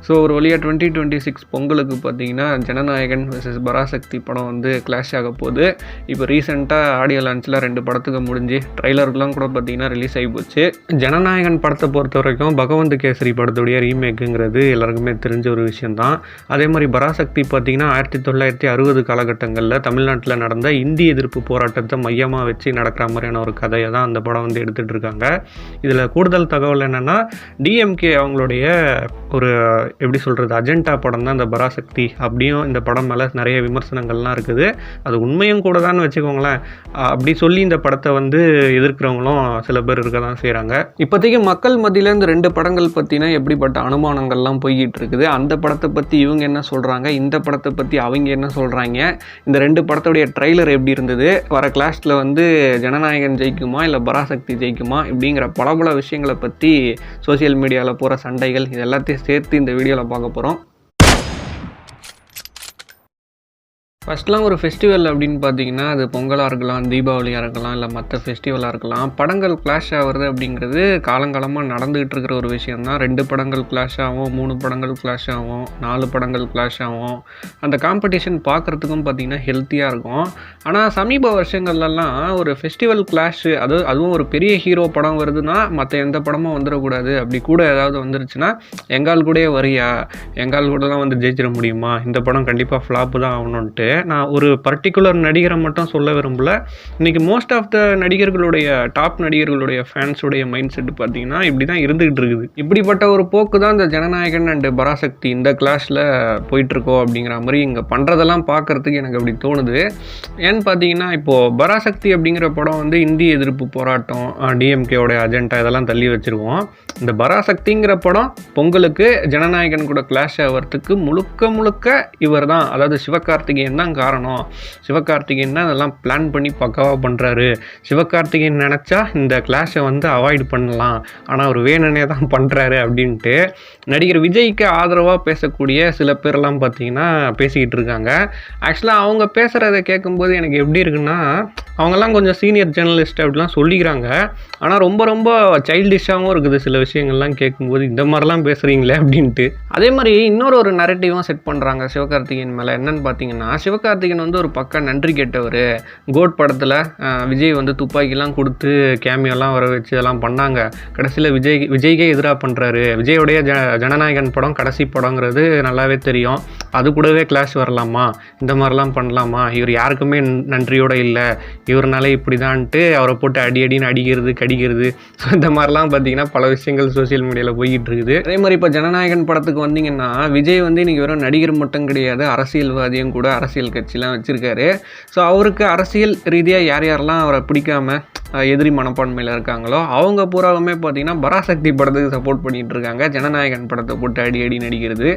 So ஒரு வழியாக 2026 பொங்கலுக்கு பார்த்தீங்கன்னா ஜனநாயகன் vs பராசக்தி படம் வந்து கிளாஷ் ஆக போகுது. இப்போ ரீசெண்டாக ஆடியோ லான்ச்சில் 2 படத்துக்கு முடிஞ்சு ட்ரைலருக்குலாம் கூட பார்த்தீங்கன்னா ரிலீஸ் ஆகி போச்சு. ஜனநாயகன் படத்தை பொறுத்த வரைக்கும் பகவந்த் கேசரி படத்துடைய ரீமேக்குங்கிறது எல்லாருக்குமே தெரிஞ்ச ஒரு விஷயந்தான். அதே மாதிரி பராசக்தி பார்த்தீங்கன்னா 1960 காலகட்டங்களில் தமிழ்நாட்டில் நடந்த இந்தி எதிர்ப்பு போராட்டத்தை மையமாக வச்சு நடக்கிற மாதிரியான ஒரு கதையை தான் அந்த படம் வந்து எடுத்துகிட்டு இருக்காங்க. இதில் கூடுதல் தகவல் என்னென்னா டிஎம்கே அவங்களுடைய ஒரு எப்படி சொல்கிறது அஜெண்டா படம் தான் இந்த பராசக்தி. அப்படியும் இந்த படம் மேலே நிறைய விமர்சனங்கள்லாம் இருக்குது. அது உண்மையும் கூட தான் வச்சுக்கோங்களேன். அப்படி சொல்லி இந்த படத்தை வந்து எதிர்க்கிறவங்களும் சில பேர் இருக்க தான் செய்கிறாங்க. இப்போதைக்கு மக்கள் மத்தியில் இந்த 2 படங்கள் பற்றினா எப்படிப்பட்ட அனுமானங்கள்லாம் போய்கிட்டு இருக்குது. அந்த படத்தை பற்றி இவங்க என்ன சொல்கிறாங்க, இந்த படத்தை பற்றி அவங்க என்ன சொல்கிறாங்க, இந்த 2 படத்துடைய ட்ரைலர் எப்படி இருந்தது, வர கிளாஷில் வந்து ஜனநாயகன் ஜெயிக்குமா இல்லை பராசக்தி ஜெயிக்குமா இப்படிங்கிற பல விஷயங்களை பற்றி சோசியல் மீடியாவில் போகிற சண்டைகள் இது எல்லாத்தையும் சேர்த்து இந்த வீடியோவில் பார்க்க போகிறோம். ஃபஸ்ட்லாம் ஒரு ஃபெஸ்டிவல் அப்படின்னு பார்த்தீங்கன்னா அது பொங்கலாக இருக்கலாம், தீபாவளியாக இருக்கலாம், இல்லை மற்ற ஃபெஸ்டிவலாக இருக்கலாம். படங்கள் கிளாஷ் ஆகிறது அப்படிங்கிறது காலங்காலமாக நடந்துகிட்டு இருக்கிற ஒரு விஷயந்தான். 2 படங்கள் கிளாஷ் ஆகும், 3 படங்கள் கிளாஷ் ஆகும், 4 படங்கள் கிளாஷ் ஆகும். அந்த காம்படிஷன் பார்க்குறதுக்கும் பார்த்திங்கன்னா ஹெல்த்தியாக இருக்கும். ஆனால் சமீப வருஷங்கள்லாம் ஒரு ஃபெஸ்டிவல் கிளாஷ், அதுவும் ஒரு பெரிய ஹீரோ படம் வருதுன்னா மற்ற எந்த படமும் வந்துடக்கூடாது. அப்படி கூட ஏதாவது வந்துருச்சுன்னா எங்கால் கூடயே வரியா, எங்கால் கூட தான் வந்து ஜெயிச்சிட முடியுமா, இந்த படம் கண்டிப்பாக ஃப்ளாப்பு தான் ஆகணுன்ட்டு நான் ஒரு பர்டிகுலர் நடிகரை மட்டும் சொல்ல விரும்பல. இன்றைக்கி மோஸ்ட் ஆஃப் த நடிகர்களுடைய டாப் நடிகர்களுடைய ஃபேன்ஸுடைய மைண்ட் செட் பார்த்தீங்கன்னா இப்படி தான் இருந்துகிட்டு இருக்குது. இப்படிப்பட்ட ஒரு போக்கு தான் இந்த ஜனநாயகன் அண்டு பராசக்தி இந்த கிளாஸில் போயிட்டுருக்கோம் அப்படிங்கிற மாதிரி இங்கே பண்ணுறதெல்லாம் பார்க்குறதுக்கு எனக்கு அப்படி தோணுது. ஏன்னு பார்த்தீங்கன்னா இப்போது பராசக்தி அப்படிங்கிற படம் வந்து இந்தி எதிர்ப்பு போராட்டம், டிஎம்கேவோடைய அஜெண்டா இதெல்லாம் தள்ளி வச்சுருவோம். இந்த பராசக்திங்கிற படம் பொங்கலுக்கு ஜனநாயகன் கூட கிளாஷ் ஆகிறதுக்கு முழுக்க இவர் தான், அதாவது சிவகார்த்திகேயன் தான் காரணம். சிவகார்த்திகேயன் தான் அதெல்லாம் பிளான் பண்ணி பக்காவாக பண்ணுறாரு. சிவகார்த்திகேயன் நினச்சா இந்த கிளாஷை வந்து அவாய்ட் பண்ணலாம், ஆனால் அவர் வேணுனே தான் பண்ணுறாரு அப்படின்ட்டு நடிகர் விஜய்க்கு ஆதரவாக பேசக்கூடிய சில பேரெல்லாம் பார்த்தீங்கன்னா பேசிக்கிட்டு இருக்காங்க. ஆக்சுவலாக அவங்க பேசுகிறத கேட்கும்போது எனக்கு எப்படி இருக்குன்னா, அவங்கெல்லாம் கொஞ்சம் சீனியர் ஜேர்னலிஸ்ட் அப்படிலாம் சொல்லிக்கிறாங்க. ஆனால் ரொம்ப சைல்டிஷாகவும் இருக்குது சில விஷயங்கள்லாம் கேட்கும்போது, இந்த மாதிரிலாம் பேசுகிறீங்களே அப்படின்ட்டு. அதே மாதிரி இன்னொரு நரேட்டிவும் செட் பண்ணுறாங்க சிவகார்த்திகேயன் மேலே. என்னன்னு பார்த்தீங்கன்னா சிவகார்த்திகேயன் வந்து ஒரு பக்கம் நன்றி கேட்டவர். கோட் படத்தில் விஜய் வந்து துப்பாக்கிலாம் கொடுத்து கேமியோலாம் வர வச்சு இதெல்லாம் பண்ணாங்க. கடைசியில் விஜய்க்கே எதிராக பண்ணுறாரு. விஜயோடைய ஜனநாயகன் படம் கடைசி படங்கிறது நல்லாவே தெரியும். அது கூடவே கிளாஷ் வரலாமா, இந்த மாதிரிலாம் பண்ணலாமா, இவர் யாருக்குமே நன்றியோடு இல்லை, இவர்னாலே இப்படி தான்ட்டு அவரை போட்டு அடின்னு அடிக்கிறது கடிக்கிறது. ஸோ இந்த மாதிரிலாம் பார்த்தீங்கன்னா பல விஷயங்கள் சோசியல் மீடியாவில் போய்கிட்டு இருக்குது. அதே மாதிரி இப்போ ஜனநாயகன் படத்துக்கு வந்தீங்கன்னா விஜய் வந்து இன்றைக்கி வெறும் நடிகர் மட்டும் கிடையாது, அரசியல்வாதியும் கூட, அரசியல் கட்சிலாம் வச்சுருக்காரு. ஸோ அவருக்கு அரசியல் ரீதியாக யாரெல்லாம் அவரை பிடிக்காம எதிரி மனப்பான்மையில் இருக்காங்களோ அவங்க பூராவுமே பார்த்தீங்கன்னா பராசக்தி படத்துக்கு சப்போர்ட் பண்ணிகிட்டு இருக்காங்க. ஜனநாயகன் படத்தை போட்டு அடி நடிக்கிறது.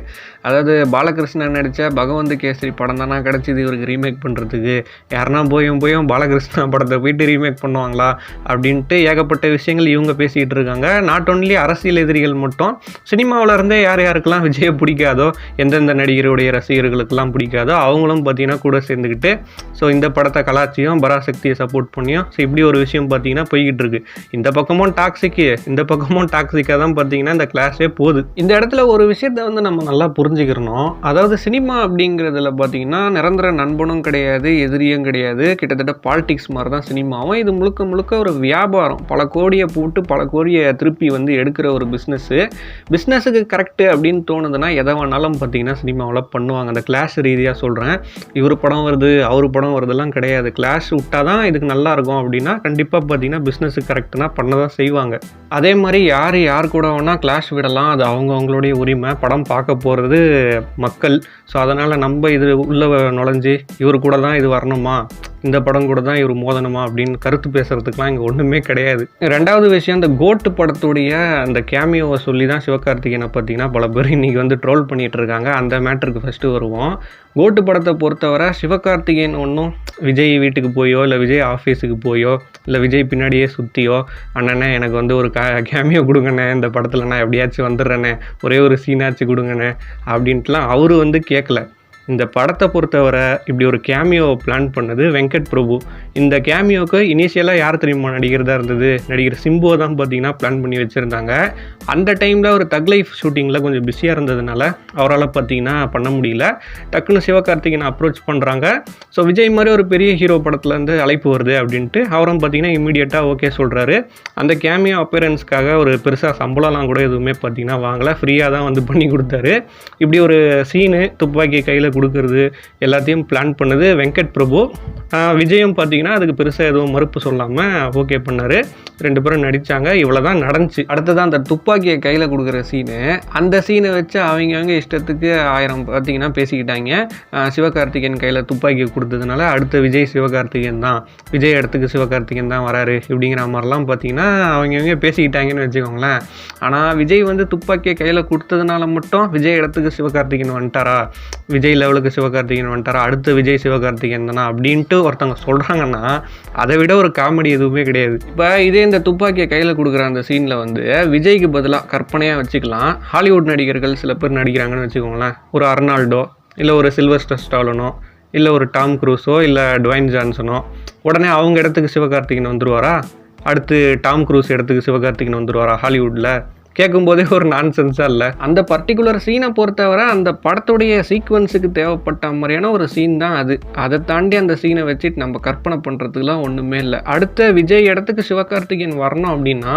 அதாவது பாலகிருஷ்ணன் நடித்த பகவந்த் கேசரி படம் தானே கிடச்சிது இவருக்கு ரீமேக் பண்ணுறதுக்கு, யாருன்னா போயும் பாலகிருஷ்ணா படத்தை போயிட்டு ரீமேக் பண்ணுவாங்களா அப்படின்ட்டு ஏகப்பட்ட விஷயங்கள் இவங்க பேசிகிட்டு இருக்காங்க. நாட் ஒன்லி அரசியல் எதிரிகள் மட்டும், சினிமாவில் இருந்தே யாருக்கெல்லாம் விஜயை பிடிக்காதோ, எந்தெந்த நடிகருடைய ரசிகர்களுக்கெல்லாம் பிடிக்காதோ அவங்களும் பார்த்தீங்கன்னா கூட சேர்ந்துக்கிட்டு ஸோ இந்த படத்தை கலாச்சியும் பராசக்தியை சப்போர்ட் பண்ணியும் ஸோ இப்படி ஒரு விஷயம் பார்த்தீங்கன்னா போய்கிட்டு இருக்கு. இந்த பக்கமும் டாக்ஸிக்கு, இந்த பக்கமும் டாக்ஸிக்காக தான் பார்த்தீங்கன்னா இந்த கிளாஸே போகுது. இந்த இடத்துல ஒரு விஷயத்தை வந்து நம்ம நல்லா புரிஞ்சுக்கிறணும். அதாவது சினிமா அப்படிங்கிறதுல பார்த்தீங்கன்னா நிரந்தர நண்பனும் கிடையாது, எதிரியும் கிடையாது. கிட்டத்தட்ட பாலிடிக்ஸ் மாதிரி தான் சினிமாவும். இது முழுக்க ஒரு வியாபாரம். பல கோடியை போட்டு பல கோடியை திருப்பி வந்து எடுக்கிற ஒரு பிஸ்னஸுக்கு கரெக்டு அப்படின்னு தோணுதுன்னா எதை வேணாலும் பார்த்தீங்கன்னா சினிமாவில் பண்ணுவாங்க. அந்த கிளாஷ் ரீதியாக சொல்கிறேன். இவர் படம் வருது அவர் படம் வருதெல்லாம் கிடையாது. கிளாஷ் விட்டால் தான் இதுக்கு நல்லா இருக்கும் அப்படின்னா கண்டிப்பாக பார்த்தீங்கன்னா பிஸ்னஸுக்கு கரெக்டுனா பண்ண தான் செய்வாங்க. அதே மாதிரி யார் கூட வேணால் கிளாஷ் விடலாம், அது அவங்களுடைய உரிமை. படம் பார்க்க போகிறது மக்கள். ஸோ அதனால் நம்ம இது உள்ள நுழைஞ்சு இவர் கூட தான் இது வரணுமா, இந்த படம் கூட தான் இவர் மோதணுமா அப்படின்னு கருத்து பேசுகிறதுக்கெலாம் இங்கே ஒன்றுமே கிடையாது. 2வது விஷயம், இந்த கோட்டு படத்துடைய அந்த கேமியோவை சொல்லி தான் சிவகார்த்திகேயனை பார்த்தீங்கன்னா பல பேர் இன்றைக்கி வந்து ட்ரோல் பண்ணிகிட்டு இருக்காங்க. அந்த மேட்டருக்கு ஃபஸ்ட்டு வருவோம். கோட்டு படத்தை பொறுத்தவரை சிவகார்த்திகேயன் ஒன்றும் விஜய் வீட்டுக்கு போயோ இல்லை விஜய் ஆஃபீஸுக்கு போயோ இல்லை விஜய் பின்னாடியே சுற்றியோ அண்ணனே எனக்கு வந்து ஒரு கேமியோ கொடுங்கண்ணே, இந்த படத்தில் நான் எப்படியாச்சும் வந்துடுறேனே, ஒரே ஒரு சீனாச்சு கொடுங்கண்ணே அப்படின்ட்டுலாம் அவரு வந்து கேட்கல. இந்த படத்தை பொறுத்தவரை இப்படி ஒரு கேமியோ பிளான் பண்ணது வெங்கட் பிரபு. இந்த கேமியோவுக்கு இனிஷியலாக யார் தெரியுமா நடிகர் தான் இருந்தது, நடிகர் சிம்பு தான் பார்த்தீங்கன்னா பிளான் பண்ணி வச்சுருந்தாங்க. அந்த டைமில் ஒரு தக் லைஃப் ஷூட்டிங்கில் கொஞ்சம் பிஸியாக இருந்ததுனால அவரால் பார்த்தீங்கன்னா பண்ண முடியல. டக்குன்னு சிவகார்த்திகேயன் அப்ரோச் பண்ணுறாங்க. ஸோ விஜய் மாதிரி ஒரு பெரிய ஹீரோ படத்துலேருந்து அழைப்பு வருது அப்படின்ட்டு அவரும் பார்த்தீங்கன்னா இமீடியட்டாக ஓகே சொல்கிறாரு. அந்த கேமியோ அப்பியரன்ஸ்க்காக ஒரு பெருசாக சம்பளம்லாம் கூட எதுவுமே பார்த்தீங்கன்னா வாங்கலை, ஃப்ரீயாக தான் வந்து பண்ணி கொடுத்தாரு. இப்படி ஒரு சீனு துப்பாக்கி கையில் கொடுக்கறது எல்லாத்தையும் பிளான் பண்ணது வெங்கட் பிரபு. விஜயும் பார்த்தீங்கன்னா அதுக்கு பெருசாக எதுவும் மறுப்பு சொல்லாமல் ஓகே பண்ணார். 2 பேரும் நடித்தாங்க. இவ்வளோ தான் நடந்துச்சு. அடுத்ததான் அந்த துப்பாக்கியை கையில் கொடுக்குற சீனு, அந்த சீனை வச்சு அவங்க இஷ்டத்துக்கு 1000 பார்த்தீங்கன்னா பேசிக்கிட்டாங்க. சிவகார்த்திகேயன் கையில் துப்பாக்கியை கொடுத்ததுனால அடுத்த விஜய் சிவகார்த்திகேயன் தான், விஜய் இடத்துக்கு சிவகார்த்திகேயன் தான் வராரு இப்படிங்கிற மாதிரிலாம் பார்த்தீங்கன்னா அவங்க பேசிக்கிட்டாங்கன்னு வச்சுக்கோங்களேன். ஆனால் விஜய் வந்து துப்பாக்கியை கையில் கொடுத்ததுனால மட்டும் விஜய் இடத்துக்கு சிவகார்த்திகேயன் வந்துட்டாரா, விஜய் லெவலுக்கு சிவகார்த்திகேயன் வந்துட்டாரா, அடுத்த விஜய் சிவகார்த்திகேயன் தானா அப்படின்ட்டு ஒருத்தவங்க சொல்கிறாங்கன்னா அதை விட ஒரு காமெடி எதுவுமே கிடையாது. இப்போ இதே இந்த துப்பாக்கியை கையில் கொடுக்குற அந்த சீனில் வந்து விஜய்க்கு பதிலாக கற்பனையாக வச்சுக்கலாம், ஹாலிவுட் நடிகர்கள் சில பேர் நடிக்கிறாங்கன்னு வச்சுக்கோங்களேன். ஒரு அர்னால்டோ, இல்லை ஒரு சில்வஸ்டர் ஸ்டாலனோ, இல்லை ஒரு டாம் க்ரூஸோ, இல்லை டுவைன் ஜான்சனோ. உடனே அவங்க இடத்துக்கு சிவகார்த்திகேயன் வந்துடுவாரா, அடுத்து டாம் க்ரூஸ் இடத்துக்கு சிவகார்த்திகேயன் வந்துடுவாரா ஹாலிவுட்டில்? கேட்கும்போதே ஒரு நான்சென்ஸாக இல்லை. அந்த பர்டிகுலர் சீனை பொறுத்தவரை அந்த படத்துடைய சீக்வன்ஸுக்கு தேவைப்பட்ட மாதிரியான ஒரு சீன் தான் அது. அதை தாண்டி அந்த சீனை வச்சுட்டு நம்ம கற்பனை பண்ணுறதுக்குலாம் ஒன்றுமே இல்லை. அடுத்த விஜய் இடத்துக்கு சிவகார்த்திகேயன் வரணும் அப்படின்னா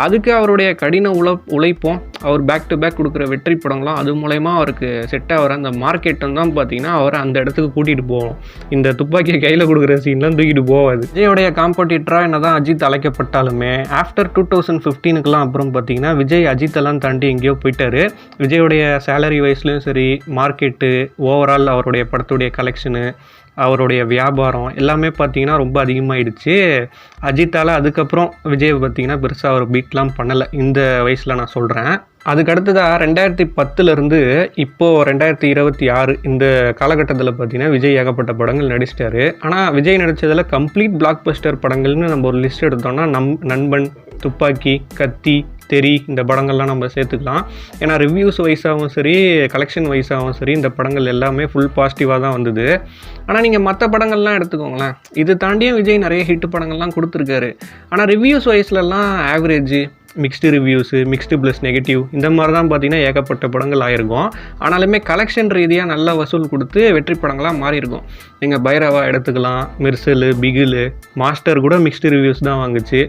அதுக்கு அவருடைய கடின உழைப்பும் அவர் பேக் டு பேக் கொடுக்குற வெற்றி படங்களும் அது மூலயமா அவருக்கு செட் ஆகிற அந்த மார்க்கெட்டும் தான் பார்த்தீங்கன்னா அவரை அந்த இடத்துக்கு கூட்டிகிட்டு போவோம். இந்த துப்பாக்கியை கையில் கொடுக்குற சீன்லாம் தூக்கிட்டு போவாது. விஜயோடைய காம்படிட்டராக என்ன தான் அஜித் அழைக்கப்பட்டாலுமே ஆஃப்டர் 2015க்குலாம் அப்புறம் பார்த்தீங்கன்னா விஜய் அஜித்தெல்லாம் தாண்டி எங்கேயோ போயிட்டாரு. விஜயோடைய சேலரி வைஸ்லையும் சரி, மார்க்கெட்டு, ஓவரால் அவருடைய படத்துடைய கலெக்ஷனு, அவருடைய வியாபாரம் எல்லாமே பார்த்தீங்கன்னா ரொம்ப அதிகமாகிடுச்சு. அஜித்தால் அதுக்கப்புறம் விஜய் பார்த்தீங்கன்னா பெருசாக அவர் பீட்லாம் பண்ணலை இந்த வயசில் நான் சொல்கிறேன். அதுக்கு அடுத்ததாக 2010லேருந்து இப்போது 2026 இந்த காலகட்டத்தில் பார்த்தீங்கன்னா விஜய் ஏகப்பட்ட படங்கள் நடிச்சிட்டாரு. ஆனால் விஜய் நடித்ததில் கம்ப்ளீட் பிளாக் பஸ்டர் படங்கள்னு நம்ம ஒரு லிஸ்ட் எடுத்தோம்னா நண்பன், துப்பாக்கி, கத்தி, தெரி இந்த படங்கள்லாம் நம்ம சேர்த்துக்கலாம். ஏன்னா ரிவ்யூஸ் வைஸாகவும் சரி, கலெக்ஷன் வைஸாகவும் சரி இந்த படங்கள் எல்லாமே ஃபுல் பாசிட்டிவாக தான் வந்தது. ஆனால் நீங்கள் மற்ற படங்கள்லாம் எடுத்துக்கோங்களேன், இது தாண்டியும் விஜய் நிறைய ஹிட் படங்கள்லாம் கொடுத்துருக்காரு. ஆனால் ரிவ்யூஸ் வைஸ்லலாம் average, mixed reviews, mixed plus negative இந்த மாதிரி தான் பார்த்தீங்கன்னா ஏகப்பட்ட படங்கள் ஆகிருக்கும். ஆனாலுமே கலெக்ஷன் ரீதியாக நல்ல வசூல் கொடுத்து வெற்றி படங்களாக மாறியிருக்கும். நீங்கள் பைரவா எடுத்துக்கலாம், மெர்சலு, பிகிலு, மாஸ்டர் கூட மிக்ஸ்டு ரிவ்யூஸ் தான் வாங்குச்சு.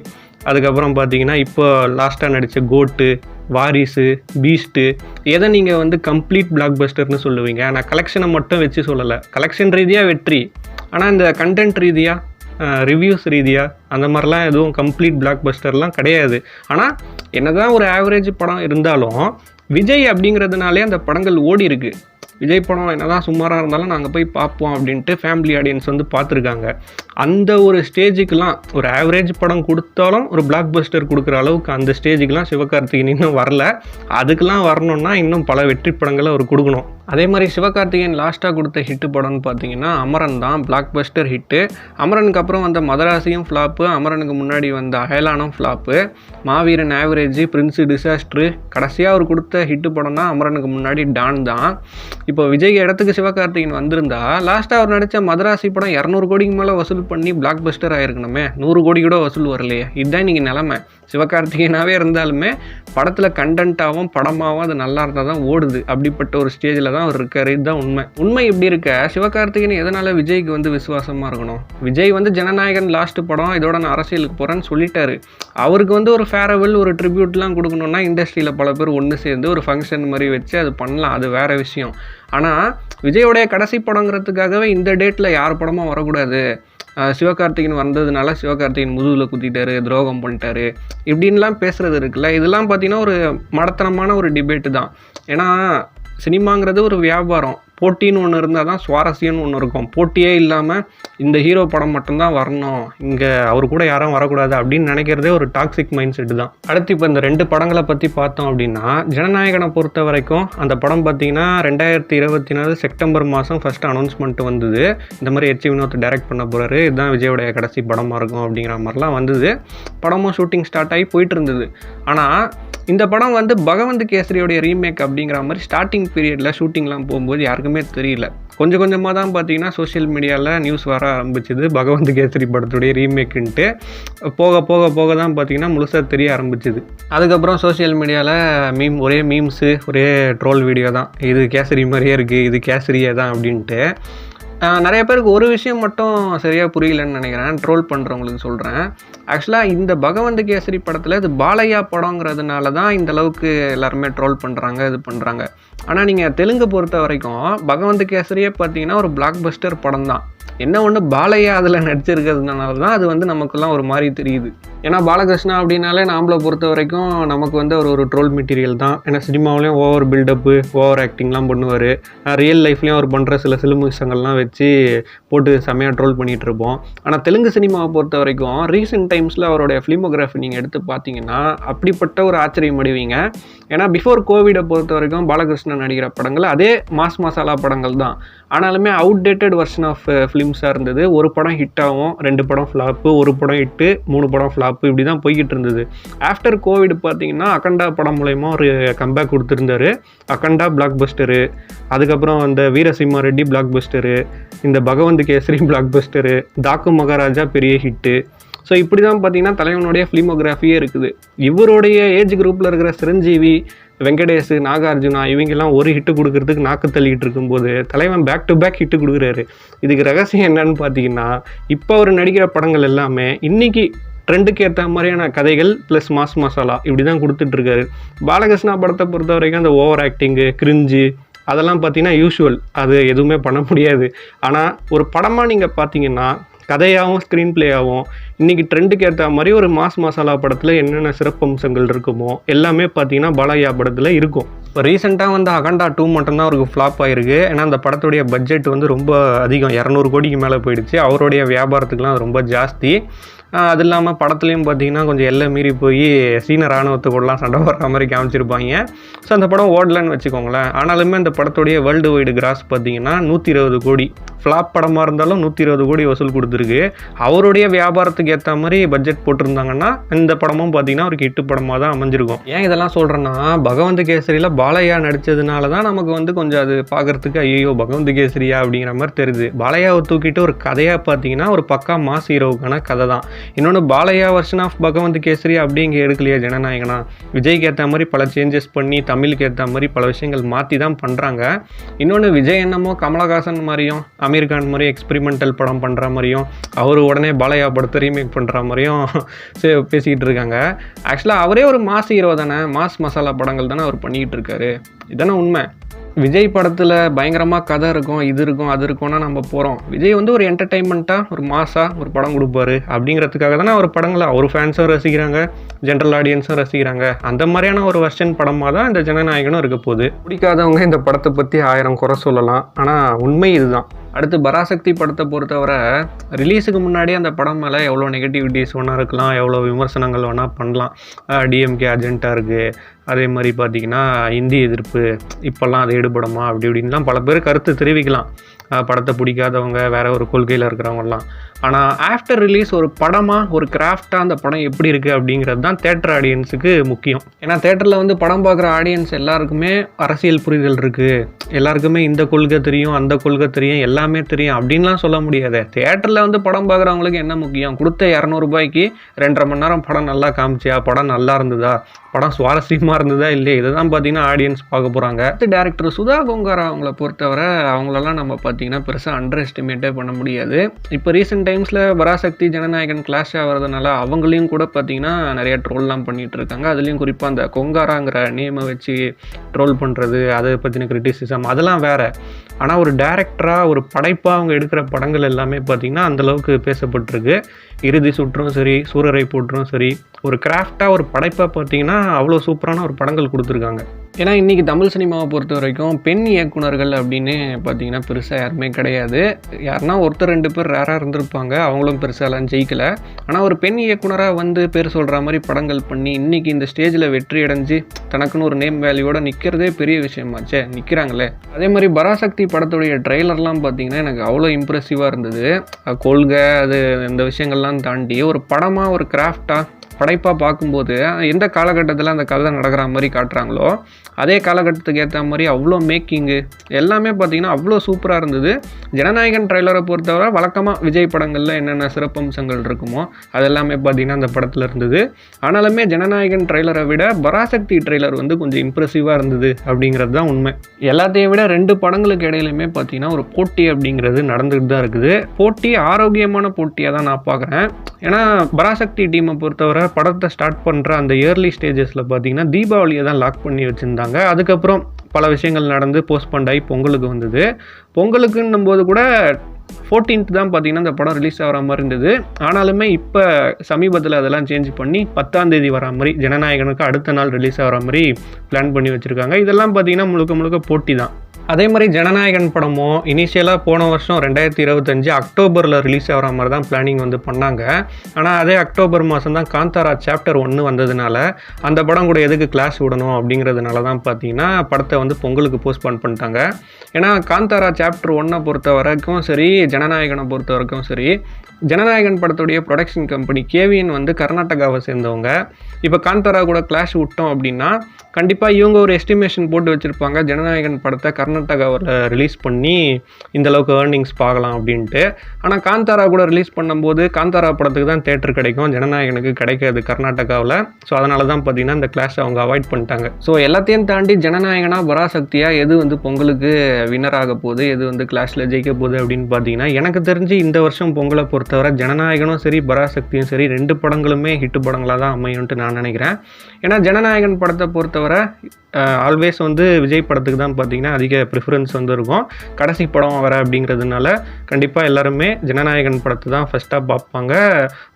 அதுக்கப்புறம் பார்த்தீங்கன்னா இப்போ லாஸ்ட்டாக நடித்த கோட்டு, வாரிசு, பீஸ்ட்டு எதை நீங்கள் வந்து கம்ப்ளீட் பிளாக் பஸ்டர்னு சொல்லுவீங்க? நான் கலெக்ஷனை மட்டும் வச்சு சொல்லலை, கலெக்ஷன் ரீதியாக வெற்றி. ஆனால் இந்த கண்டென்ட் ரீதியாக, ரிவ்யூஸ் ரீதியாக அந்த மாதிரிலாம் எதுவும் கம்ப்ளீட் பிளாக் பஸ்டர்லாம் கிடையாது. ஆனால் என்னதான் ஒரு ஆவரேஜ் படம் இருந்தாலும் விஜய் அப்படிங்கிறதுனாலே அந்த படங்கள் ஓடி இருக்கு. விஜய் படம் என்னதான் சுமாராக இருந்தாலும் நாங்கள் போய் பார்ப்போம் அப்படின்ட்டு ஃபேமிலி ஆடியன்ஸ் வந்து பார்த்துருக்காங்க. அந்த ஒரு ஸ்டேஜுக்கெலாம் ஒரு ஆவரேஜ் படம் கொடுத்தாலும் ஒரு பிளாக் பஸ்டர் கொடுக்குற அளவுக்கு அந்த ஸ்டேஜுக்கெலாம் சிவகார்த்திகேயன் இன்னும் வரல. அதுக்கெலாம் வரணுன்னா இன்னும் பல வெற்றி படங்களை அவர் கொடுக்கணும். அதே மாதிரி சிவகார்த்திகேயன் லாஸ்ட்டாக கொடுத்த ஹிட்டு படம்னு பார்த்தீங்கன்னா அமரன் தான், பிளாக் பஸ்டர் ஹிட்டு. அமரனுக்கு அப்புறம் வந்த மதராசியும் ஃப்ளாப்பு, அமரனுக்கு முன்னாடி வந்த அயலானும் ஃப்ளாப்பு, மாவீரன் ஆவரேஜ், பிரின்ஸு டிசாஸ்ட்ரு. கடைசியாக அவர் கொடுத்த ஹிட்டு படம் தான் அமரனுக்கு முன்னாடி டான் தான். இப்போ விஜய் இடத்துக்கு சிவகார்த்திகேயன் வந்திருந்தா லாஸ்ட்டாக அவர் நடித்த மதராசி படம் 200 கோடிக்கு மேலே வசூல் பண்ணி பிளாக் பஸ்டர் ஆகிருக்கணுமே, 100 கோடி கூட வசூல் வரலையே. இதுதான் நீங்கள் நிலமை. சிவகார்த்திகேயனாகவே இருந்தாலுமே படத்தில் கண்டென்ட்டாகவும் படமாகவும் அது நல்லா இருந்தால் தான் ஓடுது. அப்படிப்பட்ட ஒரு ஸ்டேஜில் தான் அவர் இருக்கார். இதுதான் உண்மை. இப்படி இருக்க சிவகார்த்திகேயன் எதனால் விஜய்க்கு வந்து விசுவாசமாக இருக்கணும்? விஜய் வந்து ஜனநாயகன் லாஸ்ட் படம், இதோட நான் அரசியலுக்கு போகிறேன்னு சொல்லிட்டாரு. அவருக்கு வந்து ஒரு ஃபேரவெல், ஒரு ட்ரிபியூட்லாம் கொடுக்கணுன்னா இண்டஸ்ட்ரியில் பல பேர் ஒன்று சேர்ந்து ஒரு ஃபங்க்ஷன் மாதிரி வச்சு அது பண்ணலாம், அது வேறு விஷயம். ஆனால் விஜயோடைய கடைசி படங்கிறதுக்காகவே இந்த டேட்டில் யார் படமும் வரக்கூடாது, சிவகார்த்திகேயன் வந்ததுனால சிவகார்த்திகேயன் முதுகில் குத்திட்டாரு, துரோகம் பண்ணிட்டாரு இப்படின்லாம் பேசுகிறது இருக்குல்ல, இதெல்லாம் பார்த்தீங்கன்னா ஒரு மடத்தனமான ஒரு டிபேட்டு தான். ஏன்னா சினிமாங்கிறது ஒரு வியாபாரம். போட்டின்னு ஒன்று இருந்தால் தான் சுவாரஸ்யம்னு ஒன்று இருக்கும். போட்டியே இல்லாமல் இந்த ஹீரோ படம் மட்டும்தான் வரணும், இங்கே அவர் கூட யாரும் வரக்கூடாது அப்படின்னு நினைக்கிறதே ஒரு டாக்ஸிக் மைண்ட் செட்டு தான். அடுத்து இப்போ இந்த 2 படங்களை பற்றி பார்த்தோம் அப்படின்னா, ஜனநாயகனை பொறுத்த வரைக்கும் அந்த படம் பார்த்திங்கன்னா 2024 செப்டம்பர் மாதம் ஃபஸ்ட்டு அனௌன்ஸ்மெண்ட் வந்தது. இந்த மாதிரி எச் வினோத் டைரக்ட் பண்ண போகிறாரு, இதுதான் விஜயோடைய கடைசி படமாக இருக்கும் அப்படிங்கிற மாதிரிலாம் வந்தது. படமும் ஷூட்டிங் ஸ்டார்ட் ஆகி போயிட்டு இருந்தது. ஆனால் இந்த படம் வந்து பகவந்த் கேசரியோடைய ரீமேக் அப்படிங்கிற மாதிரி ஸ்டார்டிங் பீரியடில் ஷூட்டிங்லாம் போகும்போது யாருக்குமே யாருக்குமே தெரியல. கொஞ்சம் கொஞ்சமாக தான் பார்த்தீங்கன்னா சோஷியல் மீடியாவில் நியூஸ் வர ஆரம்பிச்சுது பகவந்த் கேசரி படத்துடைய ரீமேக்குன்ட்டு. போக போக போக தான் பார்த்தீங்கன்னா முழுசாக தெரிய ஆரம்பிச்சுது. அதுக்கப்புறம் சோஷியல் மீடியாவில் ஒரே மீம்ஸு, ஒரே ட்ரோல் வீடியோ தான். இது கேசரி மாதிரியே இருக்குது, இது கேசரியே தான் அப்படின்ட்டு. நிறைய பேருக்கு ஒரு விஷயம் மட்டும் சரியாக புரியலன்னு நினைக்கிறேன், ட்ரோல் பண்ணுறவங்களுக்கு சொல்கிறேன். ஆக்சுவலாக இந்த பகவந்த் கேசரி படத்தில் இது பாலையா படங்கிறதுனால தான் இந்த அளவுக்கு எல்லாருமே ட்ரோல் பண்ணுறாங்க, இது பண்ணுறாங்க. ஆனால் நீங்கள் தெலுங்கு பொறுத்த வரைக்கும் பகவந்த் கேசரியே பார்த்தீங்கன்னா ஒரு பிளாக் பஸ்டர் படம் தான். என்ன ஒன்று பாலையா அதில் நடிச்சிருக்கிறதுனால தான் அது நமக்கெல்லாம் ஒரு மாதிரி தெரியுது. ஏன்னா பாலகிருஷ்ணா அப்படின்னாலே நாமளை பொறுத்த வரைக்கும் நமக்கு அவர் ஒரு ட்ரோல் மெட்டீரியல் தான். ஏன்னா சினிமாவிலையும் ஓவர் பில்டப்பு, ஓவர் ஆக்டிங்லாம் பண்ணுவார். ரியல் லைஃப்லேயும் அவர் பண்ணுற சில சிலுமிஷங்கள்லாம் வச்சு போட்டு செம்மையாக ட்ரோல் பண்ணிகிட்டு இருப்போம். ஆனால் தெலுங்கு சினிமாவை பொறுத்த வரைக்கும் ரீசெண்ட் டைம்ஸில் அவருடைய ஃபிலிமோகிராஃபி நீங்கள் எடுத்து பார்த்தீங்கன்னா அப்படிப்பட்ட ஒரு ஆச்சரியம் அடைவீங்க. ஏன்னா பிஃபோர் கோவிடை பொறுத்த வரைக்கும் பாலகிருஷ்ணன் நடிக்கிற படங்கள் அதே மாஸ் மசாலா படங்கள் தான். ஆனாலுமே அவுடேட்டட் வெர்ஷன் ஆஃப் ஃபிலிம்ஸாக இருந்தது. ஒரு படம் ஹிட் ஆகும், 2 படம் ஃப்ளாப்பு, ஒரு படம் ஹிட்டு, 3 படம் ஃப்ளாப்பு, இப்படி தான் போய்கிட்டு இருந்தது. ஆஃப்டர் கோவிட் பார்த்தீங்கன்னா அகண்டா படம் மூலயமா ஒரு கம்பேக் கொடுத்துருந்தாரு. அகண்டா பிளாக் பஸ்டரு, அதுக்கப்புறம் அந்த வீரசிம்மா ரெட்டி பிளாக் பஸ்டரு, இந்த பகவந்த் கேசரி பிளாக் பஸ்டரு, தாக்கு மகாராஜா பெரிய ஹிட்டு. ஸோ இப்படி தான் பார்த்தீங்கன்னா தலைவனுடைய ஃபிலிமோகிராஃபியே இருக்குது. இவருடைய ஏஜ் குரூப்பில் இருக்கிற சிரஞ்சீவி, வெங்கடேஷ், நாகார்ஜுனா இவங்கெல்லாம் ஒரு ஹிட்டு கொடுக்கறதுக்கு நாக்கு தள்ளிக்கிட்டு இருக்கும்போது தலைவன் பேக் டு பேக் ஹிட்டு கொடுக்குறாரு. இதுக்கு ரகசியம் என்னன்னு பார்த்தீங்கன்னா, இப்போ அவர் நடிக்கிற படங்கள் எல்லாமே இன்றைக்கி ட்ரெண்டுக்கு ஏற்ற மாதிரியான கதைகள் ப்ளஸ் மாஸ் மசாலா இப்படி தான் கொடுத்துட்ருக்காரு. பாலகிருஷ்ணா படத்தை பொறுத்த வரைக்கும் அந்த ஓவர் ஆக்டிங்கு, கிரிஞ்சு அதெல்லாம் பார்த்தீங்கன்னா யூஷுவல், அது எதுவுமே பண்ண முடியாது. ஆனால் ஒரு படமாக நீங்கள் பார்த்தீங்கன்னா கதையாகவும் ஸ்க்ரீன் பிளேயாகவும் இன்றைக்கி ட்ரெண்டுக்கு ஏற்ற மாதிரி ஒரு மாஸ் மசாலா படத்தில் என்னென்ன சிறப்பம்சங்கள் இருக்குமோ எல்லாமே பார்த்தீங்கன்னா பாலையா படத்தில் இருக்கும். இப்போ ரீசெண்டாக அகண்டா 2 மட்டும்தான் அவருக்கு ஃப்ளாப் ஆகிருக்கு. ஏன்னா அந்த படத்துடைய பட்ஜெட் ரொம்ப அதிகம், 200 கோடிக்கு மேலே போயிடுச்சு. அவருடைய வியாபாரத்துக்குலாம் அது ரொம்ப ஜாஸ்தி. அது இல்லாமல் படத்துலையும் பார்த்தீங்கன்னா கொஞ்சம் எல்லை மீறி போய் சீன இராணுவத்து கூடலாம் சண்டை போடுற மாதிரி காமிச்சிருப்பாங்க. ஸோ அந்த படம் ஓடலன்னு வச்சுக்கோங்களேன். ஆனாலுமே அந்த படத்துடைய வேர்ல்டு வைடு கிராஸ் பார்த்தீங்கன்னா 120 கோடி. ஃப்ளாப் படமாக இருந்தாலும் 120 கோடி வசூல் கொடுத்துருக்கு. அவருடைய வியாபாரத்துக்கு ஏற்ற மாதிரி பட்ஜெட் போட்டிருந்தாங்கன்னா இந்த படமும் பார்த்தீங்கன்னா ஒரு ஹிட்டு படமாக தான் அமைஞ்சிருக்கும். ஏன் இதெல்லாம் சொல்கிறேன்னா, பகவந்த் கேசரியில் பாலையா நடித்ததுனால தான் நமக்கு கொஞ்சம் அது பார்க்குறதுக்கு ஐயோ பகவந்த் கேசரியா அப்படிங்கிற மாதிரி தெரியுது. பாலையாவை தூக்கிட்டு ஒரு கதையாக பார்த்தீங்கன்னா ஒரு பக்கா மாஸ் ஹீரோவுக்கான கதை தான். இன்னொன்று பாலையா வெர்ஷன் ஆஃப் பகவந்த் கேசரி அப்படி இங்கே எடுக்கலையா ஜனநாயகனா, விஜய்க்கு ஏற்ற மாதிரி பல சேஞ்சஸ் பண்ணி தமிழுக்கு ஏற்ற மாதிரி பல விஷயங்கள் மாற்றி தான் பண்ணுறாங்க. இன்னொன்று விஜய் என்னமோ கமலஹாசன் மாதிரியும் அமீர் கான் மாதிரி எக்ஸ்பெரிமெண்டல் படம் பண்ணுற மாதிரியும் அவர் உடனே பாலையா படத்தை ரீமேக் பண்ணுற மாதிரியும் பேசிக்கிட்டு இருக்காங்க. ஆக்சுவலாக அவரே ஒரு மாஸ் ஹீரோ தானே, மாஸ் மசாலா படங்கள் தானே அவர் பண்ணிக்கிட்டு இருக்காரு. இதானே உண்மை. விஜய் படத்தில் பயங்கரமாக கதை இருக்கும், இது இருக்கும், அது இருக்கும்னா நம்ம போகிறோம். விஜய் ஒரு என்டர்டெயின்மெண்ட்டாக ஒரு மாஸாக ஒரு படம் கொடுப்பாரு அப்படிங்கிறதுக்காக தானே அவர் படங்களை அவர் ஃபேன்ஸும் ரசிக்கிறாங்க, ஜென்ரல் ஆடியன்ஸும் ரசிக்கிறாங்க. அந்த மாதிரியான ஒரு வெர்ஷன் படமாக தான் இந்த ஜனநாயகனும் இருக்க போகுது. பிடிக்காதவங்க இந்த படத்தை பற்றி 1000 குறை சொல்லலாம், ஆனால் உண்மை இதுதான். அடுத்து பராசக்தி படத்தை பொறுத்தவரை ரிலீஸுக்கு முன்னாடி அந்த படம் மேலே எவ்வளோ நெகட்டிவிட்டிஸ் வேணால் இருக்கலாம், எவ்வளோ விமர்சனங்கள் வேணால் பண்ணலாம். டிஎம்கே அஜெண்டாக இருக்குது, அதே மாதிரி பார்த்திங்கன்னா இந்தி எதிர்ப்பு, இப்போல்லாம் அது எடுபடுமா அப்படி இப்படின்லாம் பல பேர் கருத்து தெரிவிக்கலாம். படத்தை பிடிக்காதவங்க, வேறு ஒரு கொள்கையில் இருக்கிறவங்கலாம். ஆனால் ஆஃப்டர் ரிலீஸ் ஒரு படமாக ஒரு கிராஃப்டாக அந்த படம் எப்படி இருக்குது அப்படிங்கிறது தான் தேட்டர் ஆடியன்ஸுக்கு முக்கியம். ஏன்னா தேட்டரில் படம் பார்க்குற ஆடியன்ஸ் எல்லாருக்குமே அரசியல் புரிதல் இருக்குது, எல்லாருக்குமே இந்த கொள்கை தெரியும், அந்த கொள்கை தெரியும், எல்லாமே தெரியும் அப்படின்லாம் சொல்ல முடியாது. தேட்டரில் படம் பார்க்குறவங்களுக்கு என்ன முக்கியம், கொடுத்த 200 ரூபாய்க்கு 2.5 மணி நேரம் படம் நல்லா காமிச்சியா, படம் நல்லா இருந்ததா, படம் சுவாரஸ்யமாக இருந்ததா இல்லையா, இதை தான் பார்த்தீங்கன்னா ஆடியன்ஸ் பார்க்க போகிறாங்க. டேரக்டர் சுதா கொங்காரா அவங்கள பொறுத்தவரை அவங்களெல்லாம் நம்ம பார்த்தீங்கன்னா பெருசாக அண்டர் எஸ்டிமேட்டே பண்ண முடியாது. இப்போ ரீசெண்ட் டைம்ஸில் பராசக்தி ஜனநாயகன் கிளாஷ் ஆகிறதுனால அவங்களையும் கூட பார்த்தீங்கன்னா நிறைய ட்ரோல்லாம் பண்ணிகிட்டு இருக்காங்க. அதுலேயும் குறிப்பாக அந்த கொங்காராங்கிற நேமை வச்சு ட்ரோல் பண்ணுறது, அதை பற்றின கிரிட்டிசிசம் அதெல்லாம் வேறு. ஆனால் ஒரு டேரக்டராக ஒரு படைப்பாக அவங்க எடுக்கிற படங்கள் எல்லாமே பார்த்திங்கன்னா அந்தளவுக்கு பேசப்பட்டிருக்கு. இறுதி சுற்றும் சரி, சூரரை போற்றும் சரி, ஒரு கிராஃப்டாக ஒரு படைப்பாக பார்த்திங்கன்னா அவ்வளோ சூப்பரான ஒரு படங்கள் கொடுத்துருக்காங்க. ஏன்னா இன்றைக்கி தமிழ் சினிமாவை பொறுத்த வரைக்கும் பெண் இயக்குனர்கள் அப்படின்னு பார்த்தீங்கன்னா பெருசாக யாருமே கிடையாது. யாருன்னா ஒருத்தர் 2 பேர் ரேராக இருந்திருப்பாங்க, அவங்களும் பெருசாலாம் ஜெயிக்கலை. ஆனால் ஒரு பெண் இயக்குனராக பேர் சொல்கிற மாதிரி படங்கள் பண்ணி இன்றைக்கி இந்த ஸ்டேஜில் வெற்றி அடைஞ்சு தனக்குன்னு ஒரு நேம் வேல்யூவோட நிற்கிறதே பெரிய விஷயமாச்சே, நிற்கிறாங்களே. அதே மாதிரி பராசக்தி படத்துடைய ட்ரெய்லர்லாம் பார்த்திங்கன்னா எனக்கு அவ்வளோ இம்ப்ரெசிவாக இருந்தது. கொள்கை அது இந்த விஷயங்கள்லாம் தாண்டி ஒரு படமாக ஒரு கிராஃப்டாக படைப்பாக பார்க்கும்போது எந்த காலகட்டத்தில் அந்த கதை நடக்கிற மாதிரி காட்டுறாங்களோ அதே காலகட்டத்துக்கு ஏற்ற மாதிரி அவ்வளோ மேக்கிங்கு எல்லாமே பார்த்திங்கன்னா அவ்வளோ சூப்பராக இருந்தது. ஜனநாயகன் ட்ரெய்லரை பொறுத்தவரை வழக்கமாக விஜய் படங்களில் என்னென்ன சிறப்பம்சங்கள் இருக்குமோ அதெல்லாமே பார்த்திங்கன்னா அந்த படத்தில் இருந்தது. ஆனாலுமே ஜனநாயகன் ட்ரெய்லரை விட பராசக்தி ட்ரெய்லர் வந்து கொஞ்சம் இம்ப்ரெசிவாக இருந்தது அப்படிங்கிறது தான் உண்மை. எல்லாத்தையும் விட 2 படங்களுக்கு இடையிலுமே பார்த்திங்கன்னா ஒரு போட்டி அப்படிங்கிறது நடந்துகிட்டு தான் இருக்குது. போட்டி ஆரோக்கியமான போட்டியாக தான் நான் பார்க்குறேன். ஏன்னா பராசக்தி டீமை பொறுத்தவரை படத்தை ஸ்டார்ட் பண்ணுற அந்த இயர்லி ஸ்டேஜஸில் பார்த்தீங்கன்னா தீபாவளியை தான் லாக் பண்ணி வச்சுருந்தாங்க. அதுக்கப்புறம் பல விஷயங்கள் நடந்து போஸ்ட்போண்ட் ஆகி பொங்கலுக்கு வந்தது. பொங்கலுக்குன்னும் போது கூட 14th தான் பார்த்தீங்கன்னா இந்த படம் ரிலீஸ் ஆகிற மாதிரி இருந்தது. ஆனாலுமே இப்போ சமீபத்தில் அதெல்லாம் சேஞ்ச் பண்ணி 10ஆம் தேதி வர மாதிரி ஜனநாயகனுக்கு அடுத்த நாள் ரிலீஸ் ஆகிற மாதிரி பிளான் பண்ணி வச்சுருக்காங்க. இதெல்லாம் பார்த்தீங்கன்னா முழுக்க முழுக்க போட்டி தான். அதே மாதிரி ஜனநாயகன் படமும் இனிஷியலாக போன வருஷம் 2025 அக்டோபரில் ரிலீஸ் ஆகிற மாதிரி தான் பிளானிங் வந்து பண்ணாங்க. ஆனால் அதே அக்டோபர் மாதம் தான் காந்தாரா சாப்டர் 1 வந்ததுனால அந்த படம் கூட எதுக்கு கிளாஸ் விடணும் அப்படிங்கிறதுனால தான் பார்த்தீங்கன்னா படத்தை வந்து பொங்கலுக்கு போஸ்ட்போன் பண்ணிட்டாங்க. ஏன்னா காந்தாரா சாப்டர் 1 பொறுத்த வரைக்கும் சரி, ஜனநாயகனை பொறுத்த வரைக்கும் சரி, ஜனநாயகன் படத்துடைய ப்ரொடக்ஷன் கம்பெனி கேவிஎன் வந்து கர்நாடகாவை சேர்ந்தவங்க. இப்போ காந்தாரா கூட கிளாஷ் விட்டோம் அப்படின்னா கண்டிப்பாக இவங்க ஒரு எஸ்டிமேஷன் போட்டு வச்சுருப்பாங்க, ஜனநாயகன் படத்தை கர்நாடகாவில் ரிலீஸ் பண்ணி இந்தளவுக்கு ஏர்னிங்ஸ் பார்க்கலாம் அப்படின்ட்டு. ஆனால் காந்தாரா கூட ரிலீஸ் பண்ணும்போது காந்தாரா படத்துக்கு தான் தேட்டர் கிடைக்கும், ஜனநாயகனுக்கு கிடைக்காது கர்நாடகாவில். ஸோ அதனால தான் பார்த்திங்கன்னா இந்த கிளாஷை அவங்க அவாய்ட் பண்ணிட்டாங்க. ஸோ எல்லாத்தையும் தாண்டி ஜனநாயகனா பராசக்தியாக எது வந்து பொங்கலுக்கு வின்னர் ஆக போகுது, எது வந்து கிளாஷில் ஜெயிக்க போகுது அப்படின்னு பார்த்தீங்கன்னா எனக்கு தெரிஞ்சு இந்த வருஷம் பொங்கலை பொறுத்தவரை ஜனநாயகனும் சரி பராசக்தியும் சரி 2 படங்களுமே ஹிட்டு படங்களாக தான் அமையும்ட்டு நான் நினைக்கிறேன். ஏன்னா ஜனநாயகன் படத்தை பொறுத்தவரை ஆல்வேஸ் வந்து விஜய் படத்துக்கு தான் பார்த்திங்கன்னா அதிக ப்ரிஃபரன்ஸ் வந்து இருக்கும். கடைசி படம் வர அப்படிங்கிறதுனால கண்டிப்பாக எல்லாருமே ஜனநாயகன் படத்தை தான் ஃபஸ்ட்டாக பார்ப்பாங்க.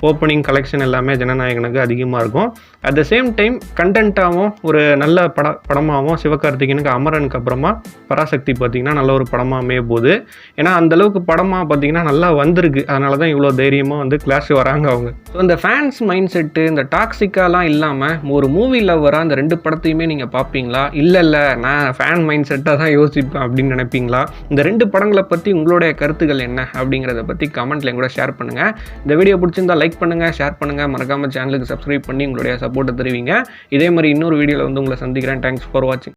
ஓப்பனிங் கலெக்ஷன் எல்லாமே ஜனநாயகனுக்கு அதிகமாக இருக்கும். அட் த சேம் டைம் கண்டென்ட்டாகவும் ஒரு நல்ல படமாகவும் சிவகார்த்திகேயனுக்கு அமரனுக்கு அப்புறமா பராசக்தி பார்த்திங்கன்னா நல்ல ஒரு படமாக அமைய போகுது. ஏன்னா அந்தளவுக்கு படமாக பார்த்திங்கன்னா நல்லா வந்திருக்கு. அதனால தான் இவ்வளோ தைரியமாக வந்து கிளாஸ் வராங்க அவங்க. ஸோ இந்த ஃபேன்ஸ் மைண்ட் செட்டு, இந்த டாக்ஸிக்காலாம் இல்லாமல் ஒரு மூவியில் வர அந்த 2 படத்தையுமே நீங்கள் பார்ப்பீங்களா? இல்லை நான் ஃபேன் மைண்ட் செட்டாக தான் யோசிப்பேன் அப்படின்னு நினைப்பீங்களா? இந்த 2 படங்களை பற்றி உங்களுடைய கருத்துக்கள் என்ன அப்படிங்கிறத பற்றி கமெண்ட்டில் கூட ஷேர் பண்ணுங்கள். இந்த வீடியோ பிடிச்சிருந்தால் லைக் பண்ணுங்கள், ஷேர் பண்ணுங்கள், மறக்காமல் சேனலுக்கு சப்ஸ்கிரைப் பண்ணி உங்களுடைய சப்போர்ட்டை தெரிவிங்க. இதே மாதிரி இன்னொரு வீடியோவில் வந்து உங்களை சந்திக்கிறேன். தேங்க்ஸ் ஃபார் வாட்சிங்.